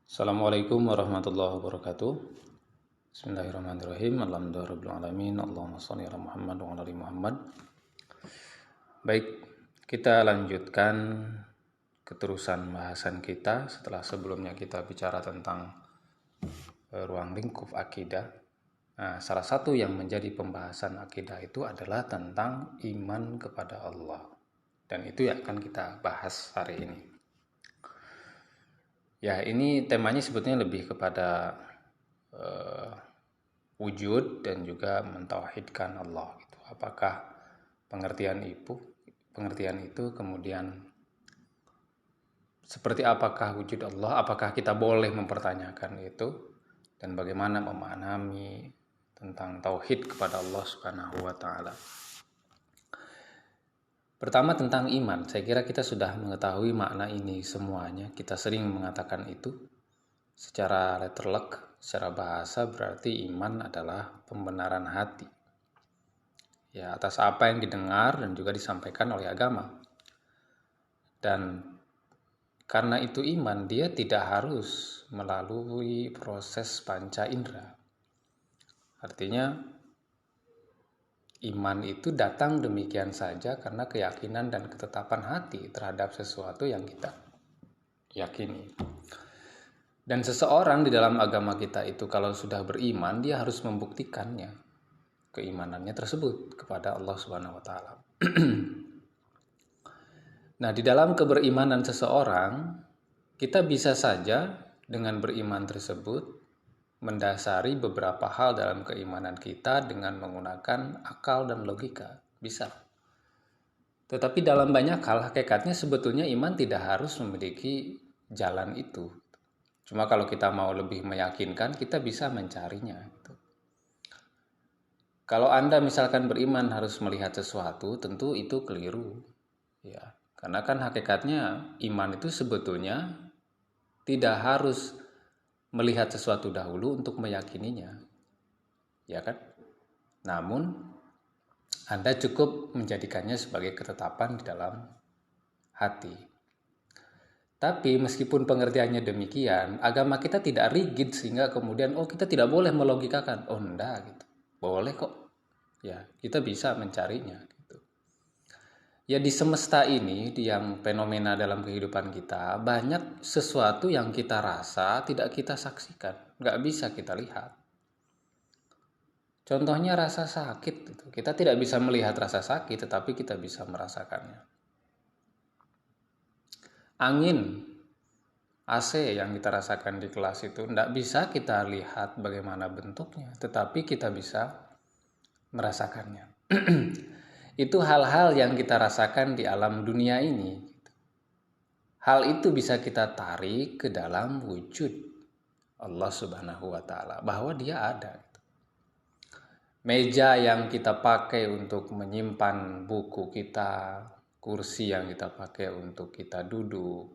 Assalamualaikum warahmatullahi wabarakatuh. Bismillahirrahmanirrahim. Alhamdulillahirabbil alamin. Allahumma shalli ala Muhammad wa ala ali Muhammad. Baik, kita lanjutkan keterusan bahasan kita setelah sebelumnya kita bicara tentang ruang lingkup akidah. Nah, salah satu yang menjadi pembahasan akidah itu adalah tentang iman kepada Allah. Dan itu yang akan kita bahas hari ini. Ya, ini temanya sebetulnya lebih kepada wujud dan juga mentauhidkan Allah. Gitu. Apakah pengertian itu kemudian seperti apakah wujud Allah? Apakah kita boleh mempertanyakan itu? Dan bagaimana memahami tentang tauhid kepada Allah Subhanahu wa taala? Pertama tentang iman, saya kira kita sudah mengetahui makna ini semuanya. Kita sering mengatakan itu secara letterlek, secara bahasa berarti iman adalah pembenaran hati. Ya, atas apa yang didengar dan juga disampaikan oleh agama. Dan karena itu iman, dia tidak harus melalui proses panca indera. Artinya iman itu datang demikian saja karena keyakinan dan ketetapan hati terhadap sesuatu yang kita yakini. Dan seseorang di dalam agama kita itu kalau sudah beriman, dia harus membuktikannya, keimanannya tersebut kepada Allah Subhanahu wa taala. Nah, di dalam keberimanan seseorang, kita bisa saja dengan beriman tersebut mendasari beberapa hal dalam keimanan kita dengan menggunakan akal dan logika. Bisa. Tetapi dalam banyak hal, hakikatnya sebetulnya iman tidak harus memiliki jalan itu. Cuma kalau kita mau lebih meyakinkan, kita bisa mencarinya. Kalau Anda misalkan beriman harus melihat sesuatu, tentu itu keliru. Ya, karena kan hakikatnya iman itu sebetulnya tidak harus melihat sesuatu dahulu untuk meyakininya. Ya kan? Namun Anda cukup menjadikannya sebagai ketetapan di dalam hati. Tapi meskipun pengertiannya demikian, agama kita tidak rigid sehingga kemudian kita tidak boleh melogikakan. Oh enggak gitu. Boleh kok. Ya, kita bisa mencarinya gitu. Ya di semesta ini, yang fenomena dalam kehidupan kita, banyak sesuatu yang kita rasa tidak kita saksikan, nggak bisa kita lihat. Contohnya rasa sakit gitu. Kita tidak bisa melihat rasa sakit, tetapi kita bisa merasakannya. Angin AC yang kita rasakan di kelas itu tidak bisa kita lihat bagaimana bentuknya, tetapi kita bisa merasakannya. Itu hal-hal yang kita rasakan di alam dunia ini. Hal itu bisa kita tarik ke dalam wujud Allah Subhanahu wa taala, bahwa dia ada. Meja yang kita pakai untuk menyimpan buku kita, kursi yang kita pakai untuk kita duduk.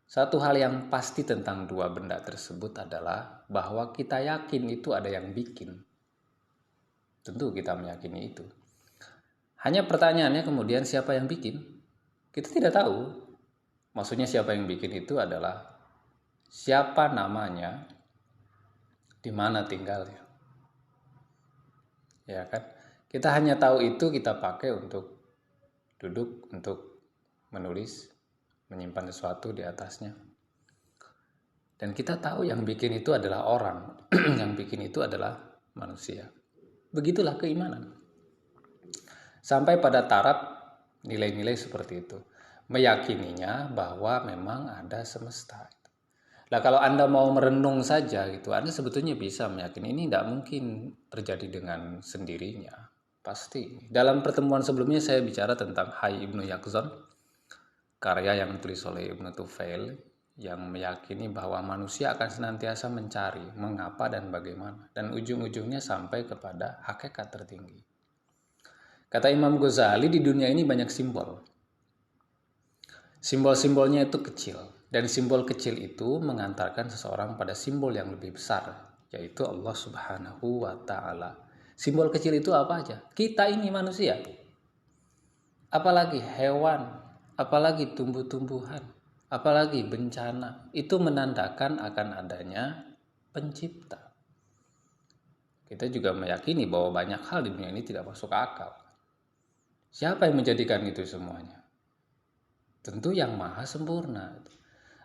Satu hal yang pasti tentang dua benda tersebut adalah bahwa kita yakin itu ada yang bikin. Tentu kita meyakini itu. Hanya pertanyaannya kemudian siapa yang bikin? Kita tidak tahu. Maksudnya siapa yang bikin itu adalah siapa namanya, di mana tinggalnya. Ya kan? Kita hanya tahu itu kita pakai untuk duduk, untuk menulis, menyimpan sesuatu di atasnya. Dan kita tahu yang bikin itu adalah orang, yang bikin itu adalah manusia. Begitulah keimanan. Sampai pada taraf nilai-nilai seperti itu. Meyakininya bahwa memang ada semesta. Nah, kalau Anda mau merenung saja gitu, Anda sebetulnya bisa meyakini ini tidak mungkin terjadi dengan sendirinya. Pasti. Dalam pertemuan sebelumnya saya bicara tentang Hayy Ibnu Yaqzan, karya yang ditulis oleh Ibnu Tufail, yang meyakini bahwa manusia akan senantiasa mencari mengapa dan bagaimana, dan ujung-ujungnya sampai kepada hakikat tertinggi. Kata Imam Ghazali, di dunia ini banyak simbol. Simbol-simbolnya itu kecil, dan simbol kecil itu mengantarkan seseorang pada simbol yang lebih besar, yaitu Allah Subhanahu wa taala. Simbol kecil itu apa aja? Kita ini manusia. Apalagi hewan, apalagi tumbuh-tumbuhan, apalagi bencana, itu menandakan akan adanya pencipta. Kita juga meyakini bahwa banyak hal di dunia ini tidak masuk akal. Siapa yang menjadikan itu semuanya? Tentu yang maha sempurna.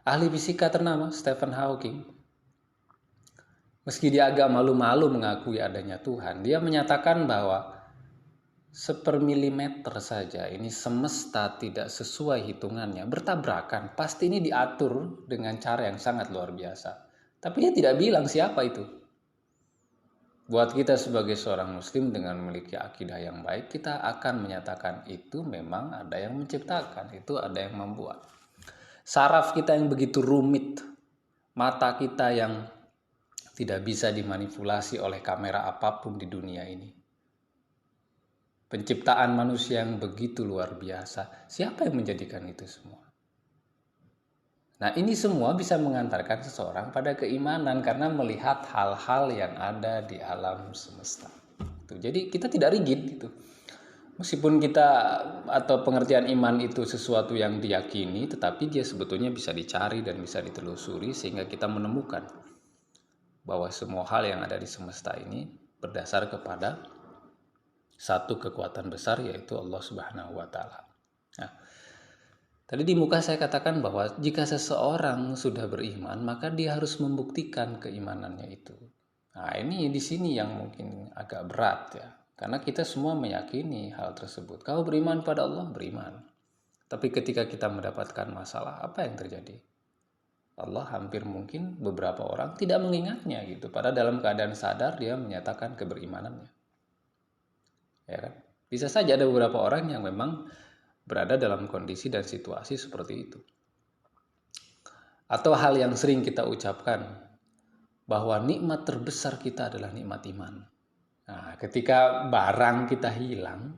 Ahli fisika ternama Stephen Hawking, meski dia agak malu-malu mengakui adanya Tuhan, dia menyatakan bahwa sepermilimeter saja ini semesta tidak sesuai hitungannya, bertabrakan, pasti ini diatur dengan cara yang sangat luar biasa. Tapi dia tidak bilang siapa itu. Buat kita sebagai seorang muslim dengan memiliki akidah yang baik, kita akan menyatakan itu memang ada yang menciptakan, itu ada yang membuat. Saraf kita yang begitu rumit, mata kita yang tidak bisa dimanipulasi oleh kamera apapun di dunia ini. Penciptaan manusia yang begitu luar biasa, siapa yang menjadikan itu semua? Nah, ini semua bisa mengantarkan seseorang pada keimanan karena melihat hal-hal yang ada di alam semesta. Jadi kita tidak rigid gitu. Meskipun kita atau pengertian iman itu sesuatu yang diyakini, tetapi dia sebetulnya bisa dicari dan bisa ditelusuri sehingga kita menemukan bahwa semua hal yang ada di semesta ini berdasar kepada satu kekuatan besar, yaitu Allah Subhanahu wa Ta'ala. Nah, tadi di muka saya katakan bahwa jika seseorang sudah beriman, maka dia harus membuktikan keimanannya itu. Nah, ini di sini yang mungkin agak berat ya. Karena kita semua meyakini hal tersebut. Kau beriman pada Allah, beriman. Tapi ketika kita mendapatkan masalah, apa yang terjadi? Allah hampir mungkin beberapa orang tidak mengingatnya gitu. Padahal dalam keadaan sadar dia menyatakan keberimanannya. Ya kan? Bisa saja ada beberapa orang yang memang berada dalam kondisi dan situasi seperti itu. Atau hal yang sering kita ucapkan, bahwa nikmat terbesar kita adalah nikmat iman. Nah, ketika barang kita hilang,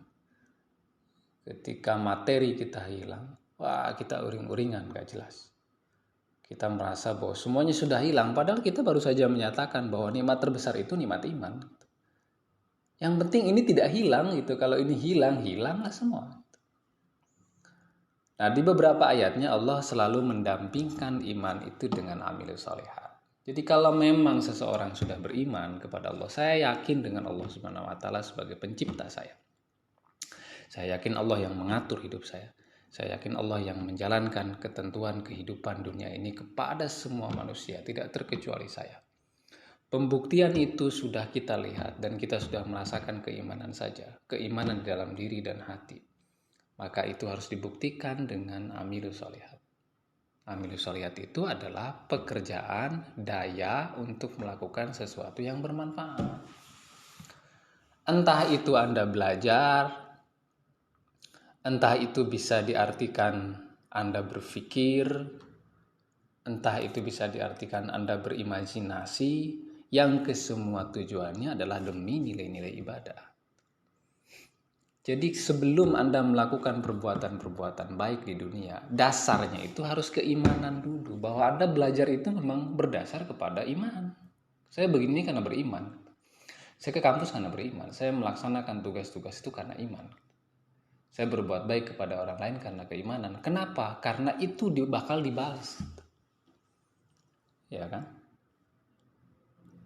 ketika materi kita hilang, wah kita uring-uringan gak jelas. Kita merasa bahwa semuanya sudah hilang, padahal kita baru saja menyatakan bahwa nikmat terbesar itu nikmat iman. Yang penting ini tidak hilang gitu. Kalau ini hilang, hilanglah semua. Nah, di beberapa ayatnya Allah selalu mendampingkan iman itu dengan amilus sholihat. Jadi kalau memang seseorang sudah beriman kepada Allah, saya yakin dengan Allah Subhanahu wa Ta'ala sebagai pencipta saya. Saya yakin Allah yang mengatur hidup saya. Saya yakin Allah yang menjalankan ketentuan kehidupan dunia ini kepada semua manusia, tidak terkecuali saya. Pembuktian itu sudah kita lihat dan kita sudah merasakan keimanan saja, keimanan dalam diri dan hati. Maka itu harus dibuktikan dengan amilus sholihat. Amilus sholihat itu adalah pekerjaan, daya untuk melakukan sesuatu yang bermanfaat. Entah itu Anda belajar, entah itu bisa diartikan Anda berpikir, entah itu bisa diartikan Anda berimajinasi, yang kesemua tujuannya adalah demi nilai-nilai ibadah. Jadi sebelum Anda melakukan perbuatan-perbuatan baik di dunia, dasarnya itu harus keimanan dulu. Bahwa Anda belajar itu memang berdasar kepada iman. Saya begini karena beriman. Saya ke kampus karena beriman. Saya melaksanakan tugas-tugas itu karena iman. Saya berbuat baik kepada orang lain karena keimanan. Kenapa? Karena itu bakal dibalas. Ya kan?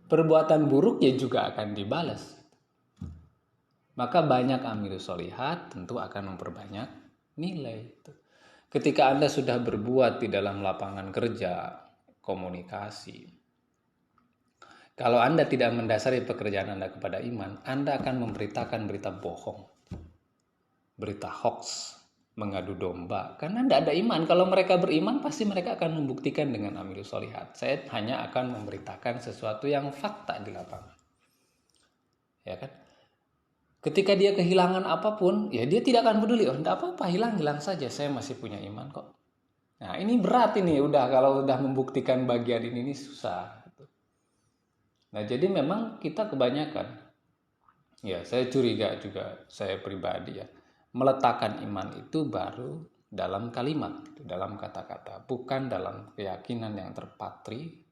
Perbuatan buruk ya juga akan dibalas. Maka banyak amilus sholihat tentu akan memperbanyak nilai. Ketika Anda sudah berbuat di dalam lapangan kerja, komunikasi, kalau Anda tidak mendasari pekerjaan Anda kepada iman, Anda akan memberitakan berita bohong, berita hoax, mengadu domba, karena tidak ada iman. Kalau mereka beriman, pasti mereka akan membuktikan dengan amilus sholihat. Saya hanya akan memberitakan sesuatu yang fakta di lapangan. Ya kan? Ketika dia kehilangan apapun, ya dia tidak akan peduli. Oh, tidak apa-apa, hilang saja. Saya masih punya iman kok. Nah, ini berat ini. Kalau udah membuktikan bagian ini susah. Nah, jadi memang kita kebanyakan, ya saya curiga juga, saya pribadi ya, meletakkan iman itu baru dalam kalimat, dalam kata-kata. Bukan dalam keyakinan yang terpatri,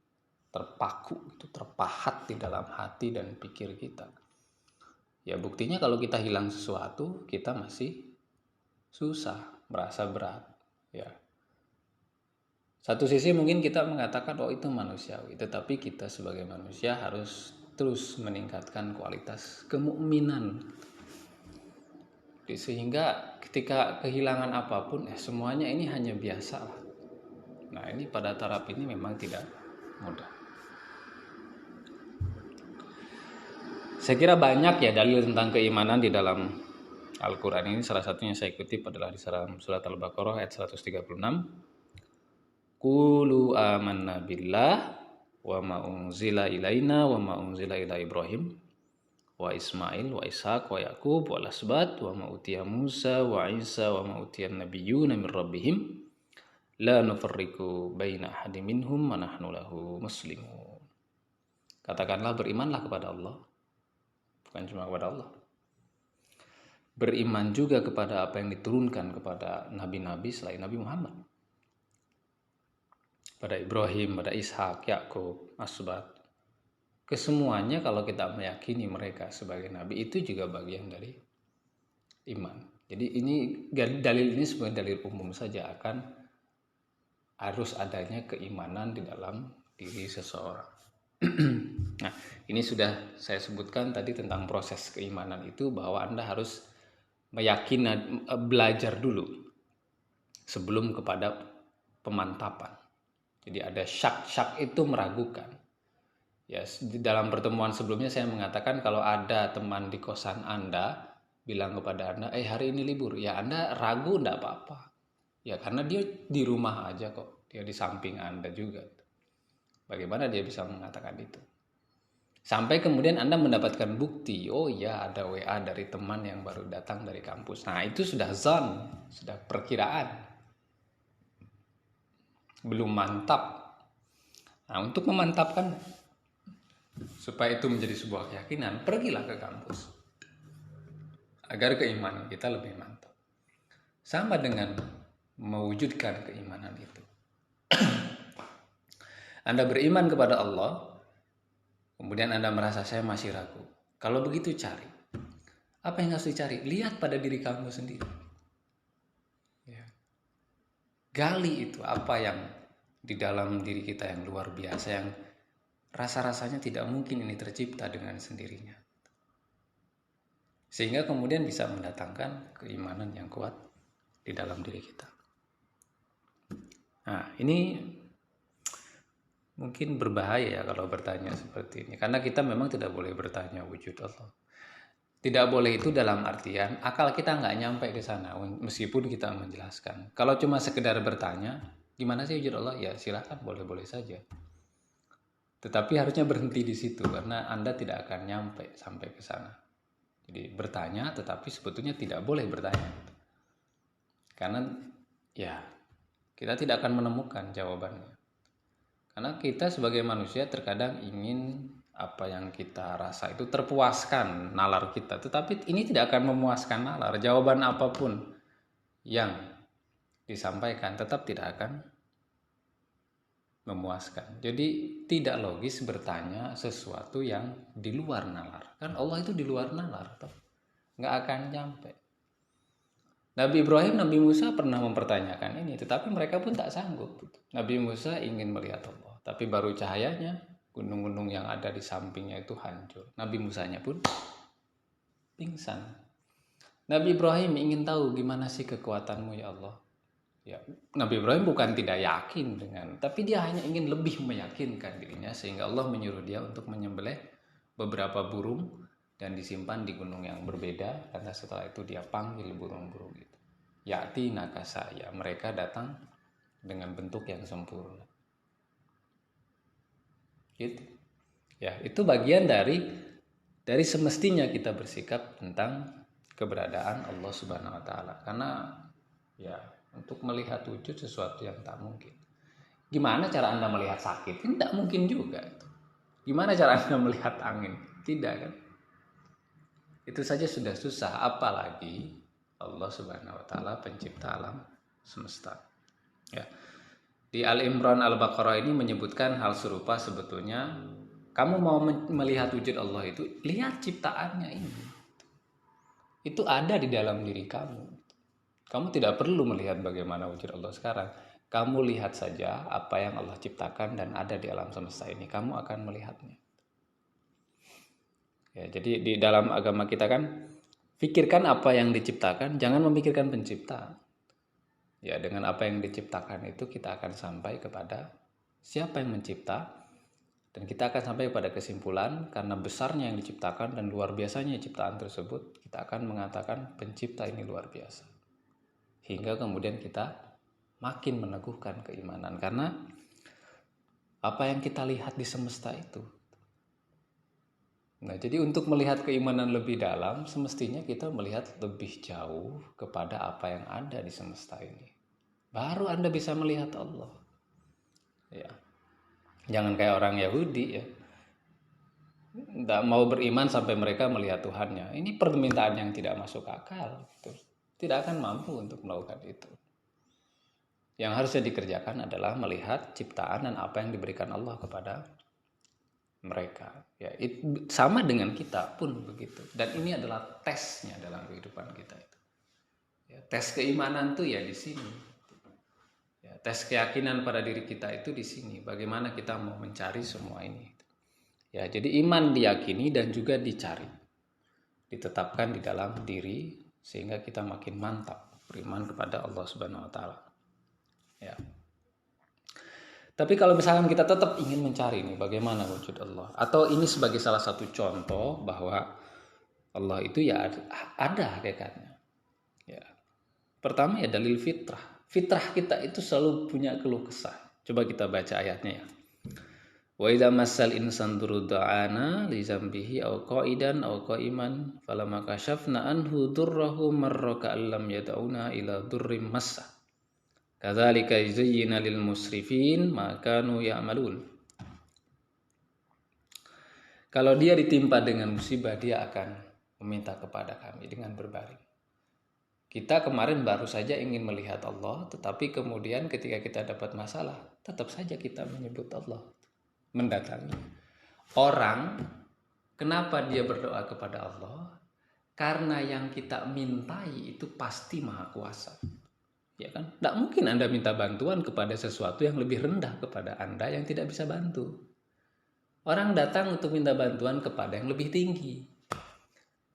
terpaku, terpahat di dalam hati dan pikir kita. Ya buktinya kalau kita hilang sesuatu, kita masih susah, merasa berat. Ya. Satu sisi mungkin kita mengatakan oh itu manusiawi, tetapi kita sebagai manusia harus terus meningkatkan kualitas kemukminan. Sehingga ketika kehilangan apapun, semuanya ini hanya biasa lah. Nah ini pada taraf ini memang tidak mudah. Saya kira banyak ya dalil tentang keimanan di dalam Al-Quran ini. Salah satunya saya kutip adalah di surat Al-Baqarah ayat 136. Qulu amanna billah wa ma unzila ilaina wa ma unzila ila Ibrahim wa Ismail wa Ishaq wa Yaqub wa Lasbat wa ma utiya Musa wa Isa wa ma utiya nabiyyuna min rabbihim la nufarriqu baina ahadin minhum wa nahnu lahu muslimun. Katakanlah berimanlah kepada Allah. Bukan cuma kepada Allah. Beriman juga kepada apa yang diturunkan kepada nabi-nabi selain Nabi Muhammad. Pada Ibrahim, pada Ishak, Yakub, Asbat. Kesemuanya kalau kita meyakini mereka sebagai nabi itu juga bagian dari iman. Jadi ini dalil ini sebenarnya dalil umum saja akan harus adanya keimanan di dalam diri seseorang. Nah, ini sudah saya sebutkan tadi tentang proses keimanan itu, bahwa Anda harus meyakini, belajar dulu sebelum kepada pemantapan. Jadi ada syak itu meragukan. Ya, di dalam pertemuan sebelumnya saya mengatakan kalau ada teman di kosan Anda bilang kepada Anda, hari ini libur, ya Anda ragu enggak apa-apa. Ya karena dia di rumah aja kok, dia di samping Anda juga. Bagaimana dia bisa mengatakan itu? Sampai kemudian Anda mendapatkan bukti, oh ya ada WA dari teman yang baru datang dari kampus. Nah itu sudah zon, sudah perkiraan. Belum mantap. Nah untuk memantapkan, supaya itu menjadi sebuah keyakinan, pergilah ke kampus. Agar keimanan kita lebih mantap. Sama dengan mewujudkan keimanan itu. Anda beriman kepada Allah, kemudian Anda merasa saya masih ragu. Kalau begitu cari. Apa yang harus dicari? Lihat pada diri kamu sendiri. Ya. Gali itu apa yang di dalam diri kita yang luar biasa, yang rasa-rasanya tidak mungkin ini tercipta dengan sendirinya. Sehingga kemudian bisa mendatangkan keimanan yang kuat di dalam diri kita. Nah, ini mungkin berbahaya ya kalau bertanya seperti ini. Karena kita memang tidak boleh bertanya wujud Allah. Tidak boleh itu dalam artian akal kita nggak nyampe ke sana meskipun kita menjelaskan. Kalau cuma sekedar bertanya, gimana sih wujud Allah? Ya silakan, boleh-boleh saja. Tetapi harusnya berhenti di situ karena Anda tidak akan nyampe sampai ke sana. Jadi bertanya tetapi sebetulnya tidak boleh bertanya. Karena ya kita tidak akan menemukan jawabannya. Karena kita sebagai manusia terkadang ingin apa yang kita rasa itu terpuaskan nalar kita. Tetapi ini tidak akan memuaskan nalar. Jawaban apapun yang disampaikan tetap tidak akan memuaskan. Jadi tidak logis bertanya sesuatu yang di luar nalar. Kan Allah itu di luar nalar. Nggak akan nyampe. Nabi Ibrahim, Nabi Musa pernah mempertanyakan ini, tetapi mereka pun tak sanggup. Nabi Musa ingin melihat Allah, tapi baru cahayanya, gunung-gunung yang ada di sampingnya itu hancur. Nabi Musanya pun pingsan. Nabi Ibrahim ingin tahu gimana sih kekuatanmu ya Allah. Ya, Nabi Ibrahim bukan tidak yakin dengan, tapi dia hanya ingin lebih meyakinkan dirinya, sehingga Allah menyuruh dia untuk menyembelih beberapa burung dan disimpan di gunung yang berbeda. Karena setelah itu dia panggil burung-burung itu, ya'ti nakasa, ya mereka datang dengan bentuk yang sempurna. Gitu. Ya, itu bagian dari semestinya kita bersikap tentang keberadaan Allah Subhanahu wa taala. Karena ya untuk melihat wujud sesuatu yang tak mungkin. Gimana cara Anda melihat sakit? Tidak mungkin juga. Gimana cara Anda melihat angin? Tidak kan? Itu saja sudah susah, apalagi Allah Subhanahu wa taala pencipta alam semesta. Ya. Di Al-Imran Al-Baqarah ini menyebutkan hal serupa sebetulnya. Kamu mau melihat wujud Allah itu, lihat ciptaannya ini. Itu ada di dalam diri kamu. Kamu tidak perlu melihat bagaimana wujud Allah sekarang. Kamu lihat saja apa yang Allah ciptakan dan ada di alam semesta ini, kamu akan melihatnya. Ya, jadi di dalam agama kita kan, pikirkan apa yang diciptakan, jangan memikirkan pencipta. Ya, dengan apa yang diciptakan itu kita akan sampai kepada siapa yang mencipta, dan kita akan sampai pada kesimpulan karena besarnya yang diciptakan dan luar biasanya ciptaan tersebut, kita akan mengatakan pencipta ini luar biasa. Hingga kemudian kita makin meneguhkan keimanan karena apa yang kita lihat di semesta itu. Nah, jadi untuk melihat keimanan lebih dalam, semestinya kita melihat lebih jauh kepada apa yang ada di semesta ini. Baru Anda bisa melihat Allah. Ya. Jangan kayak orang Yahudi ya. Tidak mau beriman sampai mereka melihat Tuhannya. Ini permintaan yang tidak masuk akal. Tidak akan mampu untuk melakukan itu. Yang harusnya dikerjakan adalah melihat ciptaan dan apa yang diberikan Allah kepada mereka. Ya, sama dengan kita pun begitu. Dan ini adalah tesnya dalam kehidupan kita itu. Ya, tes keimanan tuh ya di sini. Ya, tes keyakinan pada diri kita itu di sini. Bagaimana kita mau mencari semua ini. Ya, jadi iman diyakini dan juga dicari. Ditetapkan di dalam diri sehingga kita makin mantap beriman kepada Allah Subhanahu wa taala. Ya. Tapi kalau misalkan kita tetap ingin mencari nih bagaimana wujud Allah, atau ini sebagai salah satu contoh bahwa Allah itu ya ada hakikatnya. Ya. Pertama ya dalil fitrah. Fitrah kita itu selalu punya keluh kesah. Coba kita baca ayatnya ya. Wa idza massal insan durudana li zambihi aw qa'idan aw qa'iman falamma kashafna anhu durrahu marra ka'allam yad'una ila durrim massa. Kadzalika yuzayyina lil musrifin ma kanu ya'malun. Kalau dia ditimpa dengan musibah, dia akan meminta kepada kami dengan berbaring. Kita kemarin baru saja ingin melihat Allah, tetapi kemudian ketika kita dapat masalah, tetap saja kita menyebut Allah, mendatangi. Orang, kenapa dia berdoa kepada Allah? Karena yang kita mintai itu pasti Maha Kuasa. Ya kan? Tidak mungkin Anda minta bantuan kepada sesuatu yang lebih rendah kepada Anda yang tidak bisa bantu. Orang datang untuk minta bantuan kepada yang lebih tinggi.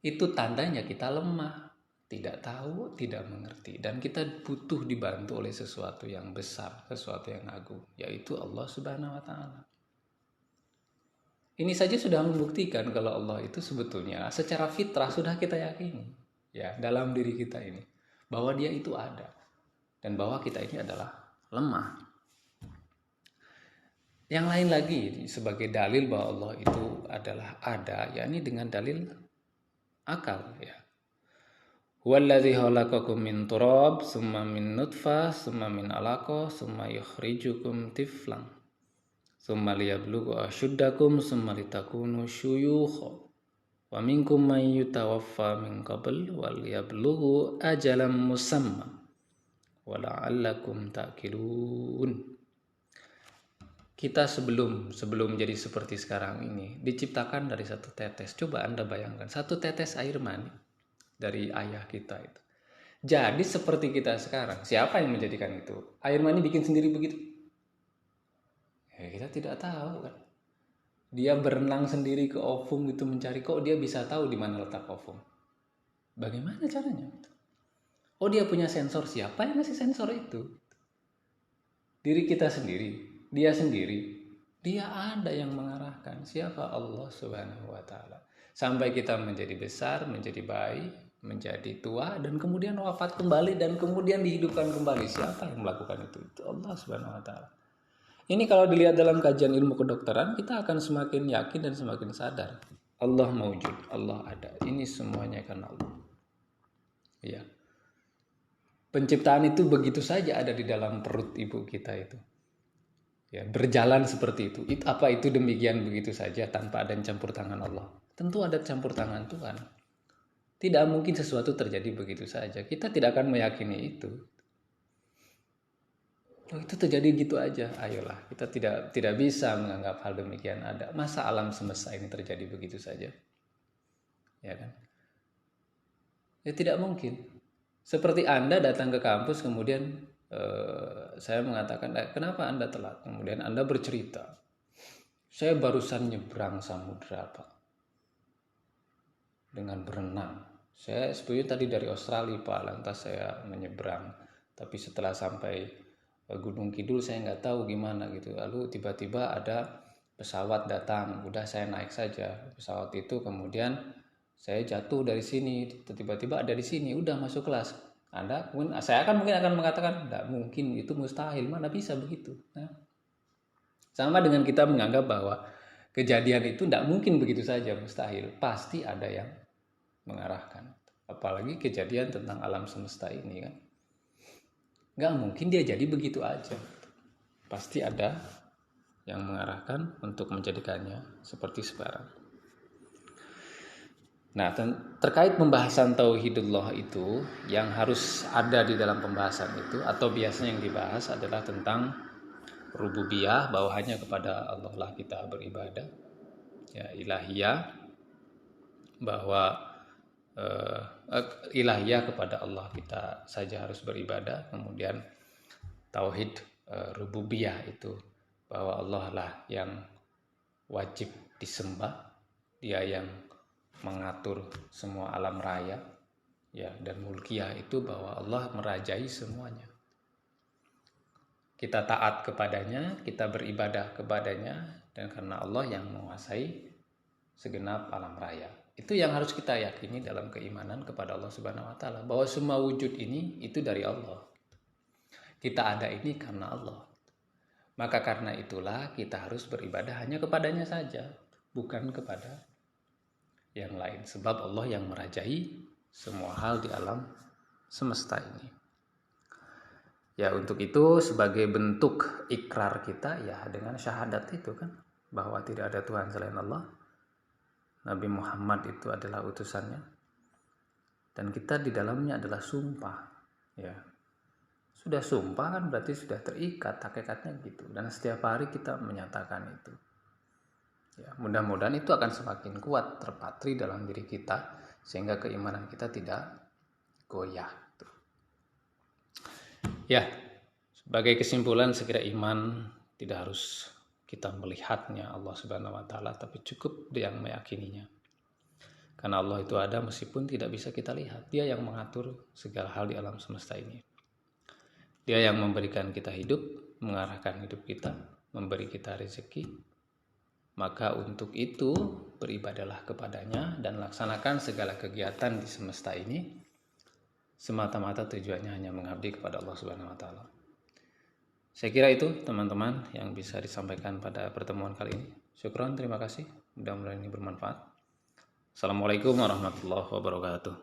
Itu tandanya kita lemah, tidak tahu, tidak mengerti. Dan kita butuh dibantu oleh sesuatu yang besar, sesuatu yang agung, yaitu Allah Subhanahu wa Ta'ala. Ini saja sudah membuktikan kalau Allah itu sebetulnya secara fitrah sudah kita yakini. Ya, dalam diri kita ini. Bahwa dia itu ada. Dan bahwa kita ini adalah lemah. Yang lain lagi sebagai dalil bahwa Allah itu adalah ada, yakni dengan dalil akal ya. Huwallazi khalaqakum min turab, summa min nutfah, summa min alaqah, summa yukhrijukum tiflan. Summa liyablugu asyuddakum, summa litakunu syuyukha. Wa minkum man yutawaffa min qabl wal yablughu ajalan musamma. Wala'allakum ta'qilun. Kita sebelum jadi seperti sekarang ini diciptakan dari satu tetes. Coba Anda bayangkan satu tetes air mani dari ayah kita itu. Jadi seperti kita sekarang, siapa yang menjadikan itu? Air mani bikin sendiri begitu? Ya, kita tidak tahu kan. Dia berenang sendiri ke ovum itu mencari, kok dia bisa tahu di mana letak ovum? Bagaimana caranya? Oh, dia punya sensor. Siapa yang ngasih sensor itu? Diri kita sendiri, dia sendiri. Dia ada yang mengarahkan. Siapa? Allah Subhanahu wa Ta'ala. Sampai kita menjadi besar, menjadi bayi, menjadi tua, dan kemudian wafat kembali, dan kemudian dihidupkan kembali. Siapa yang melakukan itu? Itu Allah Subhanahu wa Ta'ala. Ini kalau dilihat dalam kajian ilmu kedokteran, kita akan semakin yakin dan semakin sadar. Allah maujud, Allah ada. Ini semuanya karena Allah. Ya. Penciptaan itu begitu saja ada di dalam perut ibu kita itu. Ya, berjalan seperti itu. Apa itu demikian begitu saja tanpa ada campur tangan Allah? Tentu ada campur tangan Tuhan. Tidak mungkin sesuatu terjadi begitu saja. Kita tidak akan meyakini itu. Oh, itu terjadi gitu aja. Ayolah, kita tidak bisa menganggap hal demikian ada. Masa alam semesta ini terjadi begitu saja? Ya kan? Ya tidak mungkin. Seperti Anda datang ke kampus kemudian saya mengatakan, kenapa Anda telat? Kemudian Anda bercerita, saya barusan nyebrang samudra Pak, dengan berenang. Saya sebenarnya tadi dari Australia Pak, lantas saya menyeberang. Tapi setelah sampai Gunung Kidul saya nggak tahu gimana gitu. Lalu tiba-tiba ada pesawat datang, udah saya naik saja pesawat itu, kemudian saya jatuh dari sini, tiba-tiba ada di sini, udah masuk kelas. Saya mungkin akan mengatakan, tidak mungkin, itu mustahil, mana bisa begitu. Nah, sama dengan kita menganggap bahwa kejadian itu tidak mungkin begitu saja, mustahil, pasti ada yang mengarahkan. Apalagi kejadian tentang alam semesta ini kan, nggak mungkin dia jadi begitu aja, pasti ada yang mengarahkan untuk menjadikannya seperti sekarang. Nah, terkait pembahasan tauhidullah itu, yang harus ada di dalam pembahasan itu, atau biasanya yang dibahas adalah tentang rububiyah, bahwa hanya kepada Allah lah kita beribadah, ya, ilahiyah, bahwa ilahiyah kepada Allah kita saja harus beribadah. Kemudian tauhid rububiyah itu, bahwa Allah lah yang wajib disembah, dia yang mengatur semua alam raya, ya, dan mulkiyah itu bahwa Allah merajai semuanya. Kita taat kepadanya, kita beribadah kepadanya, dan karena Allah yang menguasai segenap alam raya. Itu yang harus kita yakini dalam keimanan kepada Allah Subhanahu wa taala, bahwa semua wujud ini itu dari Allah. Kita ada ini karena Allah. Maka karena itulah kita harus beribadah hanya kepadanya saja, bukan kepada yang lain, sebab Allah yang merajai semua hal di alam semesta ini. Ya, untuk itu sebagai bentuk ikrar kita, ya, dengan syahadat itu kan, bahwa tidak ada Tuhan selain Allah, Nabi Muhammad itu adalah utusannya, dan kita di dalamnya adalah sumpah, ya. Sudah sumpah kan berarti sudah terikat, hakikatnya gitu, dan setiap hari kita menyatakan itu. Ya, mudah-mudahan itu akan semakin kuat terpatri dalam diri kita, sehingga keimanan kita tidak goyah. Ya, sebagai kesimpulan, sekira iman tidak harus kita melihatnya Allah Subhanahu wa taala, tapi cukup yang meyakininya. Karena Allah itu ada meskipun tidak bisa kita lihat. Dia yang mengatur segala hal di alam semesta ini. Dia yang memberikan kita hidup, mengarahkan hidup kita, memberi kita rezeki. Maka untuk itu beribadalah kepadanya dan laksanakan segala kegiatan di semesta ini semata-mata tujuannya hanya mengabdi kepada Allah Subhanahu wa taala. Saya kira itu teman-teman yang bisa disampaikan pada pertemuan kali ini. Syukron, terima kasih. Mudah-mudahan ini bermanfaat. Assalamualaikum warahmatullahi wabarakatuh.